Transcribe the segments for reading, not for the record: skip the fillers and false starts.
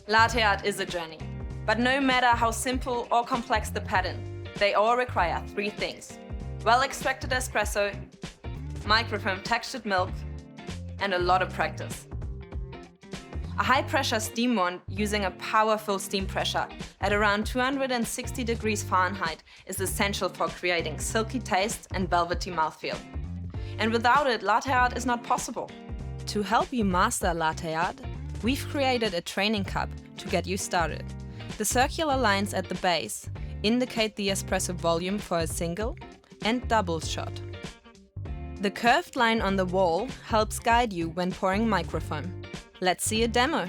Latte art is a journey, but no matter how simple or complex the pattern, they all require three things: well-extracted espresso, microfoam textured milk, and a lot of practice. A high-pressure steam wand using a powerful steam pressure at around 260 degrees Fahrenheit is essential for creating silky taste and velvety mouthfeel. And without it, latte art is not possible. To help you master latte art, we've created a training cup to get you started. The circular lines at the base indicate the espresso volume for a single and double shot. The curved line on the wall helps guide you when pouring microfoam. Let's see a demo.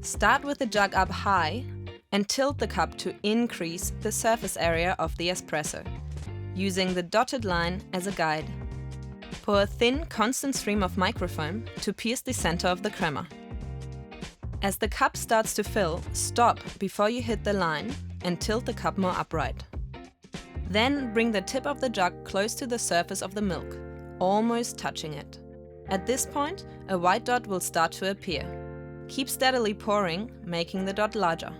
Start with the jug up high and tilt the cup to increase the surface area of the espresso, using the dotted line as a guide. Pour a thin, constant stream of microfoam to pierce the center of the crema. As the cup starts to fill, stop before you hit the line and tilt the cup more upright. Then bring the tip of the jug close to the surface of the milk, almost touching it. At this point, a white dot will start to appear. Keep steadily pouring, making the dot larger.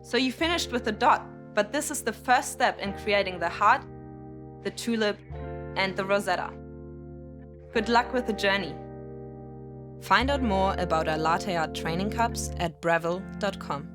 So you finished with the dot, but this is the first step in creating the heart, the tulip, and the rosetta. Good luck with the journey. Find out more about our latte art training cups at breville.com.